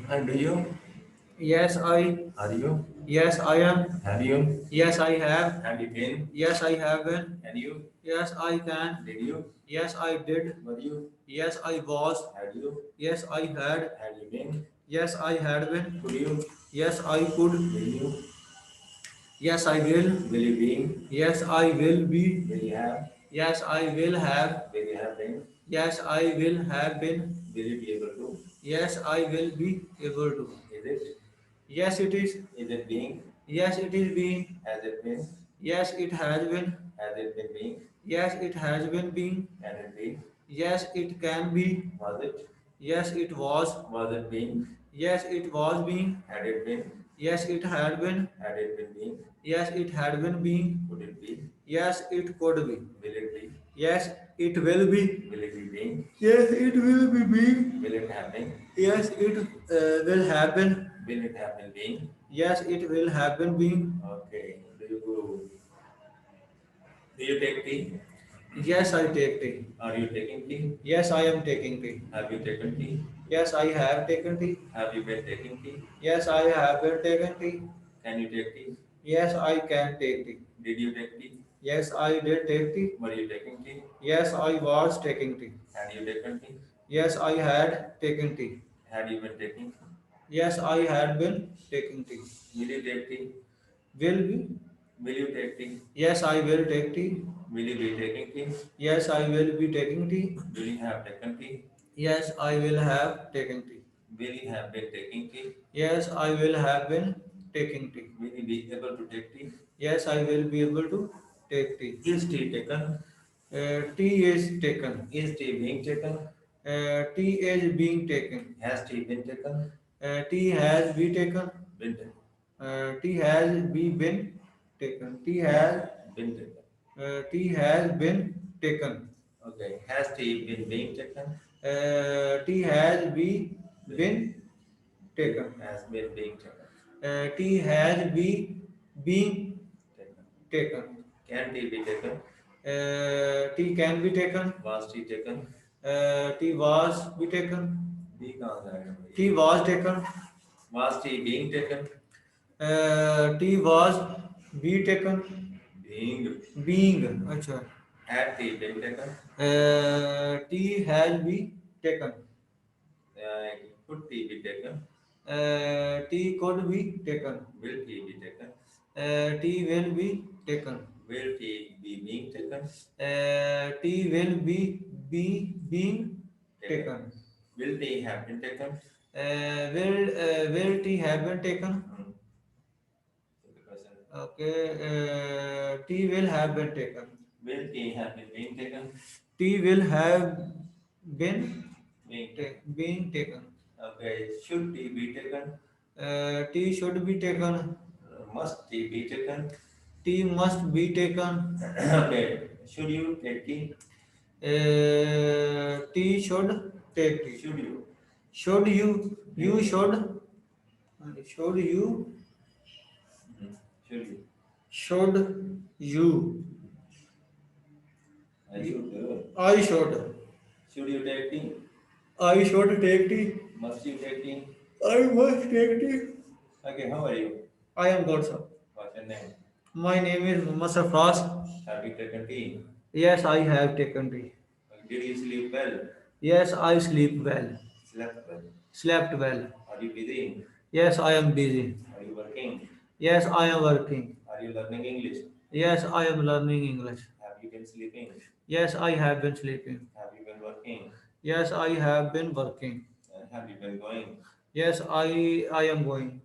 And do you? Yes, I. Are you? Yes, I am. Have you? Yes, I have. Have you been? Yes, I have been. Can you? Yes, I can. Did you? Yes, I did. Were you? Yes, I was. Had you? Yes, I had. Had you been? Yes, I had been. Could you? Yes, I could. Will you? Yes, I will. Will you be? Yes, I will be. Will you have? Yes, I will have. Will you have been? Yes, I will have been. Will you be able to? Yes, I will be able to. Is it? Yes, it is. Is it being? Yes, it is being. Has it been? Yes, it has been. Has it been being? Yes, it has been being. Can it be? Yes, it can be. Was it? Yes, it was. Was it being? Yes, it was being. Had it been? Yes, it had been. Had it been being? Yes, it had been being. Could it be? Yes, it could be. Will it be? Yes, it will be. Will it be being? Yes, it will be being. Will it have been? Yes, it will happen. Will it have been being? Yes, it will happen being. Okay. Do you take tea? Yes, I take tea. Are you taking tea? Yes, I am taking tea. Have you taken tea? Yes, I have taken tea. Have you been taking tea? Yes, I have been taken tea. Can you take tea? Yes, I can take tea. Did you take tea? Yes, I did take tea. Were you taking tea? Yes, I was taking tea. Had you taken tea? Yes, I had taken tea. Had you been taking tea? Yes, I had been taking tea. Will you take tea? Will be? Will you take tea? Yes, I will take tea. Will you be taking tea? Yes, I will be taking tea. Will you have taken tea? Yes, I will have taken tea. Will you have been taking tea? Yes, I will have been taking tea. Will you be able to take tea? Yes, I will be able to take tea. Is tea taken? Tea is taken. Is tea being taken? Tea is being taken. Has tea been taken? Tea has been taken. Been taken. Tea has been taken. Tea has been taken. Okay. Has tea been being taken? Tea has been taken. Has been being taken. Tea has been Taken. taken. Can tea be taken? Tea can be taken. Was tea taken? Tea was be taken. Be कहाँ से आएगा भाई? Tea was taken. Was tea being taken? Tea was be taken. Being. Being. अच्छा. Had tea been taken? Tea has been taken. Could tea be taken? Tea could be taken. Will tea be taken? Tea will be taken. Will tea be being taken? Tea will be being taken. Will tea have been taken? Will tea have been taken? So the question. Okay. Tea will have been taken. Will tea have been being taken? Tea will have been Being. taken. Okay. Should tea be taken? Tea should be taken. Must tea be taken? Tea must be taken. Okay. Should you take tea? Tea should take tea. Should you? Should you? You should. Should you? Should you? Should you? I should. I should. Should you take tea? I should take tea. Must you take tea? I must take tea. Okay. How are you? I am good, sir. What's your name? My name is Muhammad Safras. Have you taken tea? Yes, I have taken tea. Did you sleep well? Yes, I sleep well. Slept well. Slept well. Are you busy? Yes, I am busy. Are you working? Yes, I am working. Are you learning English? Yes, I am learning English. Have you been sleeping? Yes, I have been sleeping. Have you been working? Yes, I have been working. Have you been going? Yes, I am going.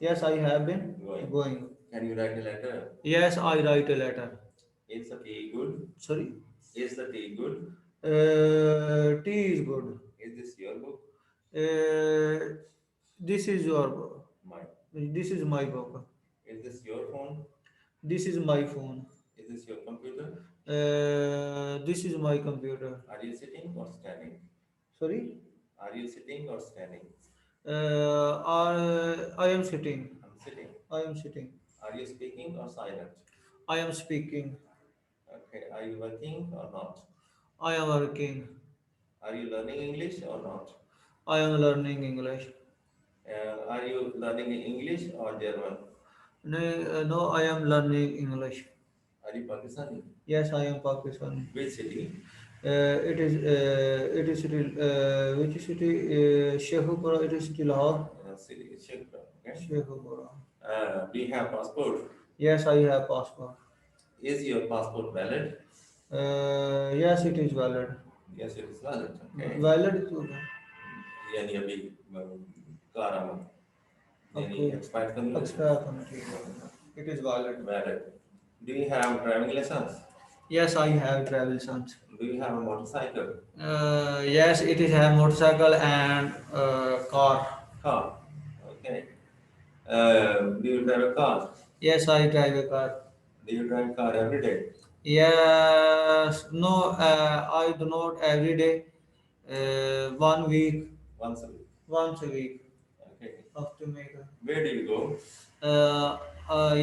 Yes, I have been going. Can you write a letter? Yes, I write a letter. Is the tea good? Sorry? Is the tea good? Tea is good. Is this your book? This is your book. Mine. This is my book. Is this your phone? This is my phone. Is this your computer? This is my computer. Are you sitting or standing? Sorry? Are you sitting or standing? I am sitting. I'm sitting. I am sitting. Are you speaking or silent? I am speaking. Okay. Are you working or not? I am working. Are you learning English or not? I am learning English. Are you learning English or German? No, no, I am learning English. Are you Pakistani? Yes, I am Pakistani. Which city? It is city, which city? Sheikhupura. It is city Lahore. City, Sheikhupura. Okay. Sheikhupura. Do you have passport? Yes, I have passport. Is your passport valid? Yes, it is valid. Yes, it is valid. Okay. Valid to यानी अभी car आना यानी okay. expired करने लगे Expire country. It is valid. valid. Do you have driving license? Yes, I have travel license. Do you have a motorcycle? Yes, it is have motorcycle and car. Car. Okay. Do you drive a car? Yes, I drive a car. Do you drive car every day? Yes, no, I do not every day. 1 week, Once a week. once a week. Okay. Have to make. Where do you go?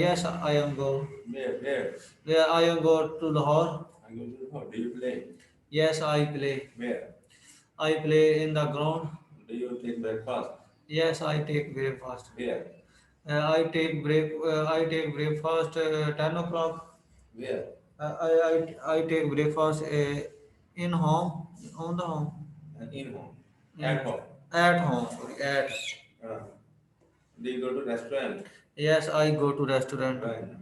Yes, I am go. Where? Where I am go to Lahore. I go to the hall. Do you play? Yes, I play. Where? I play in the ground. Do you take breakfast? Yes, I take breakfast. Where? I take breakfast 10 o'clock. Where? I take breakfast in home on the home. In home. Mm. At home. At home. Sorry, at. Uh, do you go to restaurant? Yes, I go to restaurant. When?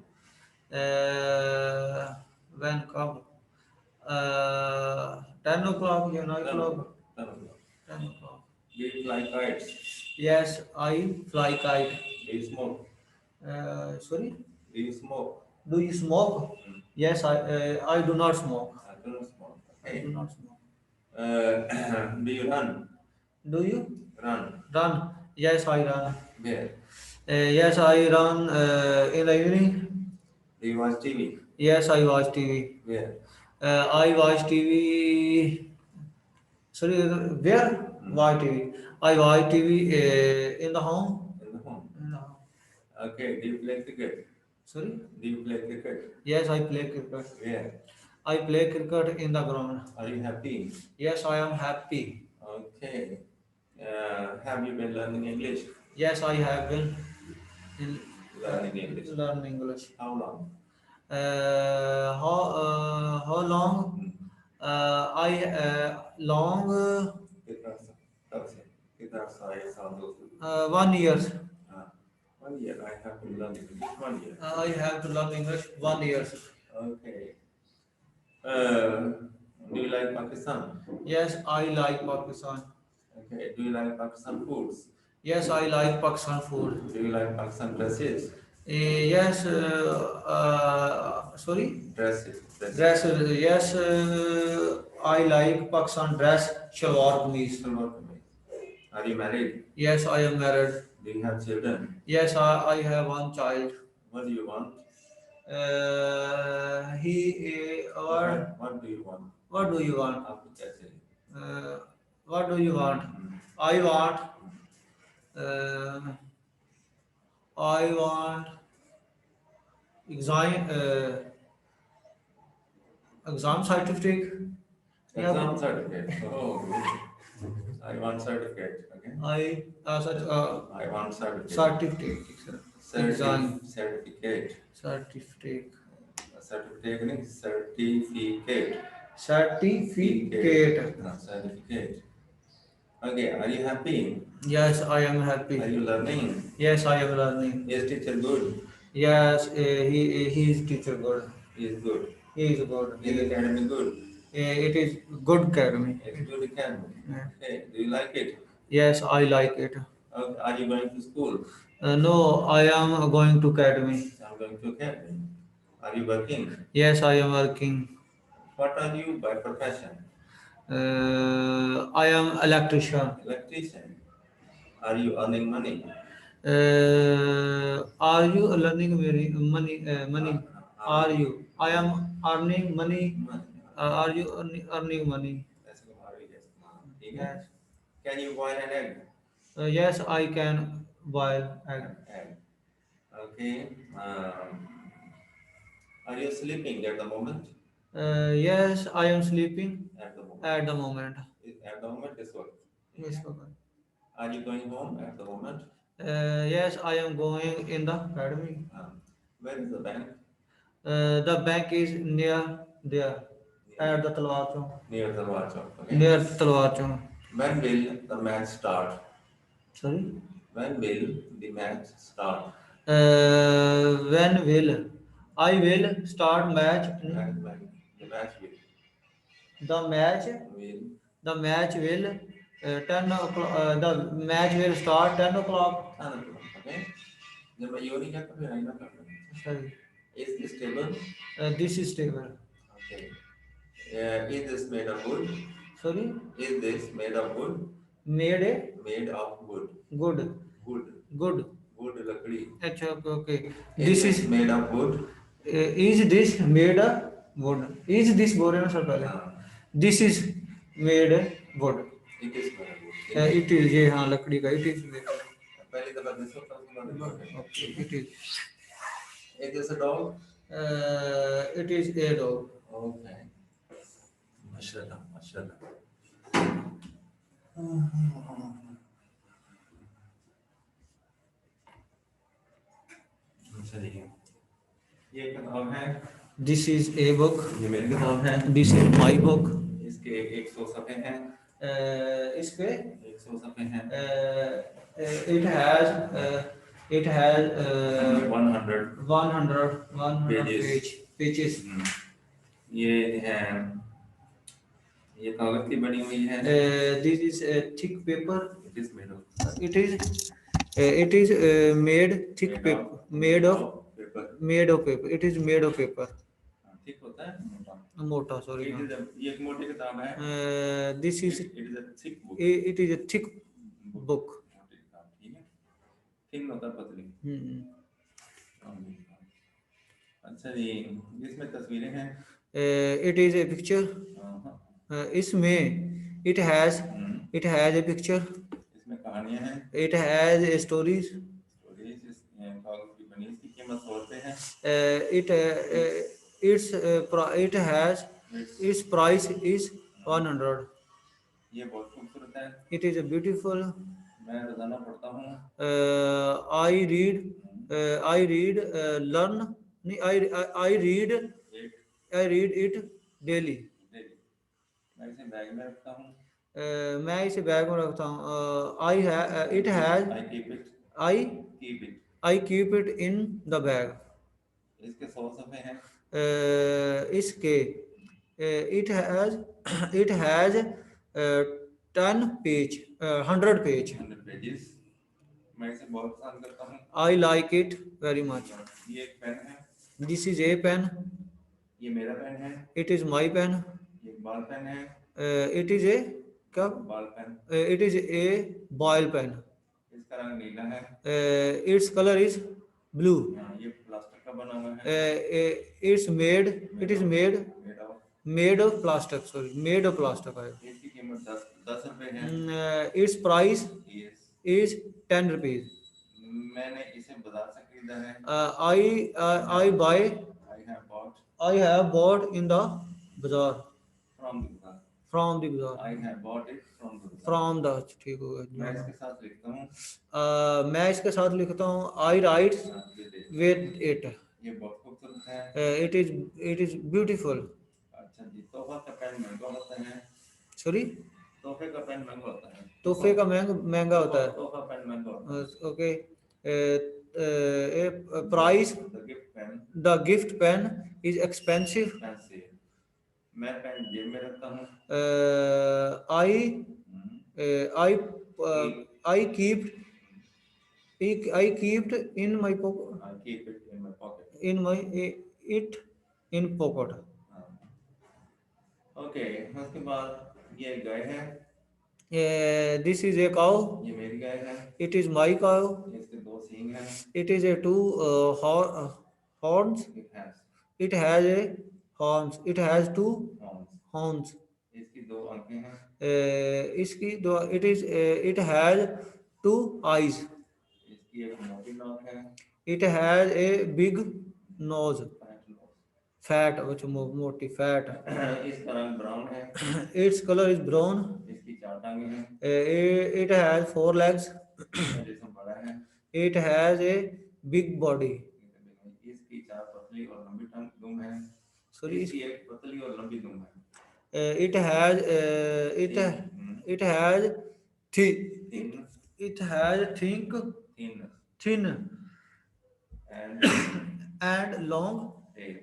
When come? 10 o'clock. Yeah, 9 o'clock. 10 o'clock. 10 o'clock. Do you fly kites? Yes, I fly kite. Do you smoke? Sorry. Do you smoke? Do you smoke? Mm. Yes, I do not smoke. I do not smoke. I do Okay. not smoke. Do you run? Do you Run. run? Yes, I run. Where? Yes, I run in the evening. Do you watch TV? Yes, I watch TV. Where? I watch TV. Sorry, where? Watch TV. I watch TV in the home. In the home. In the home. Okay. Do you play cricket? Sorry. Do you play cricket? Yes, I play cricket. Where? I play cricket in the ground. Are you happy? Yes, I am happy. Okay. Have you been learning English? Yes, I have been in Learning English. learn English. How long? How long? Hmm. I long कितना सा- कब से? कितना साल 2 साल? 1 year. हाँ. 1 year. I have to learn English. 1 year. I have to learn English 1 year. Okay. Do you like Pakistan? Yes, I like Pakistan. Okay. Do you like Pakistan foods? Yes, I like Pakistan food. Do you like Pakistan dresses? Yes, sorry, Dresses. dress. Yes, I like Pakistan dress, shalwar kameez. Salwar kameez. Are you married? Yes, I am married. Do you have children? Yes, I have one child. What do you want? He or What do you want? what do you want? आपको क्या चाहिए? What do you want? I want. I want exam exam certificate. Exam certificate. Oh, good. I want certificate. Okay. Such I want certificate. certificate. Exam Certificate. certificate. Certificate नहीं certificate. Certificate. Certificate. Okay. Are you happy? Yes, I am Are happy. you learning? Yes, I am learning. Is teacher good? Yes, he is teacher good. He is good. He is good. Is academy good? It is good academy. It's good academy. Yeah. Okay. Do you like it? Yes, I like it. Okay. Are you going to school? No, I am going to academy. I'm going to academy. Are you working? Yes, I am working. What are you by profession? I am electrician. Electrician. Are you earning money? Are you learning money? Money? Are you? I am earning money. Money. Are you earning money? ऐसे को मारो yes. ठीक है? Yes. Can you boil an egg? Yes, I can boil egg. Egg. Okay. Are you sleeping at the moment? Yes, I am sleeping At the moment. at the moment. At the moment is what? Yes, okay. Are you going home at the moment? Yes, I am going in the academy. Where is the bank? The bank is near there at the Talwar Chowk. Near the watch. Okay. Near Talwar Chowk. When will the match start? Sorry. When will the match start? When will I will start match? When the match will. The match Will. the match will 10 o'clock. The match will start 10 o'clock. 10 o'clock. Okay. जब मैं यो नहीं कहता फिर आई ना करना. Sorry. Is this table? This is table. Okay. Is this made of wood? Sorry. Is this made of wood? Made a Made of wood. good. Good. Good. Wood लकड़ी. अच्छा, okay. Is This is made of wood. is this made a wood? Is this बोले ना sir पहले? This is made a wood. It is made of wood. It is ये हाँ लकड़ी का it is made. पहली दफा this होता है. Okay, it is. Is this a dog? It is a dog. Okay. माशाल्लाह माशाल्लाह. चलिए. ये किताब है. This is a book. ये मेरी किताब है. This is my book. इसके 100 सफ़े हैं. इस पे 100 सफ़े हैं. it has 100 100 pages. ये है. ये कागज की बनी हुई है. This is a thick paper. It is made of. It is made thick paper. Made of paper. It is made of paper. ठीक होता है. मोटा sorry. ये एक मोटी किताब है. This is It is a thick book. it is a thick book. मोटी किताब. ठीक है. थिन होता है पतली. अच्छा जी. इसमें तस्वीरें हैं. It is a picture. इसमें it has a picture. इसमें कहानियां हैं. It has a stories. Stories इस कागज की बनी. इसकी कीमत 100 रुपए है. It has its price is 100. ये बहुत खूबसूरत है. It is a beautiful. मैं रोजाना पढ़ता हूँ. I read learn I read it daily. मैं इसे बैग में रखता हूँ. मैं इसे बैग में रखता हूँ. It has I keep it in the bag. इसके 100 सफ़े हैं. इसके it has 10 page 100 page. 100 pages. मैं इसे बहुत पसंद करता हूँ. I like it very much. ये एक पेन है. This is a pen. ये मेरा पेन है. It is my pen. ये एक बॉल पेन है. It is a क्या? Ball pen. It is a ball pen. इसका रंग नीला है. Its color is blue. ये प्लास्टिक का बना हुआ है. It is made of plastic. Sorry, made of plastic. इसकी कीमत 10 रुपए है. Its price Yes. is 10 rupees. मैंने इसे बाजार से खरीदा है. I have bought in the bazaar. From the bazaar. From the bazaar. I have bought it from the bazaar. From the ठीक होगा. मैं इसके साथ लिखता हूँ. मैं इसके साथ लिखता हूँ. I write with it. ये बहुत खूबसूरत है. It is beautiful. अच्छा जी. तोहफा का पेन महंगा होता है. Sorry. तोहफे का पेन महंगा होता है. तोहफे का महंगा होता है. तोहफा पेन महंगा होता है. Okay. Price. The gift pen is expensive. मैं पेन जेब में रखता हूँ. I keep in my pocket. I keep it in my pocket. In pocket. Okay. उसके बाद ये गाय है. This is a cow. ये मेरी गाय है. It is my cow. इसके 2 सींग हैं. It is a 2 horns. It has a horns. It has 2 horns. इसकी 2 आंखें हैं. It has 2 eyes. इसकी एक मोटी नाक है. It has a big nose. Fat, which मोटी fat. इसका रंग ब्राउन है. Its color is brown. इसकी 4 टांगें हैं. It has 4 legs. जिस्म बड़ा है. It has a big body. इसकी चार पतली और लंबी दुम है। Sorry, इसकी एक पतली और लंबी दुम है। it has it has Thin, it has thin, thin and and long tail,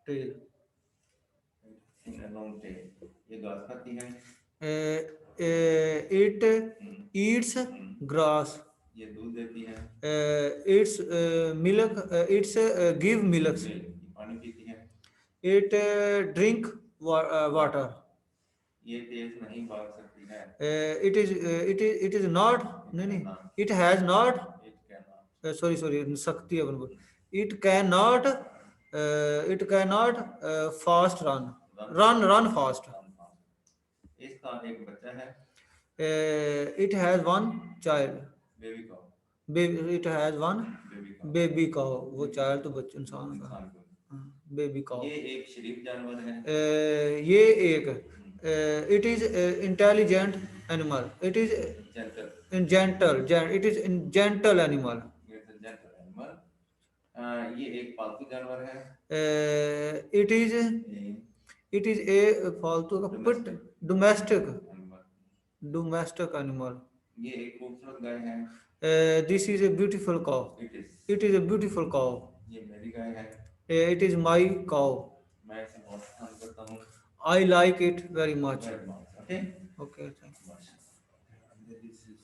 tail. thin and long tail. ये घास खाती है। It eats grass. ये दूध देती है। It's milk. It's give milk. ये पानी पीती है। It drink water. ये तेज नहीं भाग सकती है। It is not. नहीं नहीं. It has not. It cannot. Sorry sakti अपन बोल. It cannot fast run fast. Run fast. इसका एक बच्चा है। It has one child. Baby कॉ। It has one बेबी कॉ। baby cow. वो child तो बच्चा इंसान का. इंसान को। Baby cow. ये एक शरीफ जानवर है। ये एक it is intelligent animal. It is gentle. It is in gentle animal. It's a gentle animal. ये एक पालतू जानवर है। It is a फालतू का pet domestic animal. ये एक खूबसूरत गाय है। This is a beautiful cow. It is a beautiful cow. ये मेरी गाय है। It is my cow. मैं इसे बहुत पसंद करता हूँ। I like it very much. Very much. Okay. Okay, thank you. This is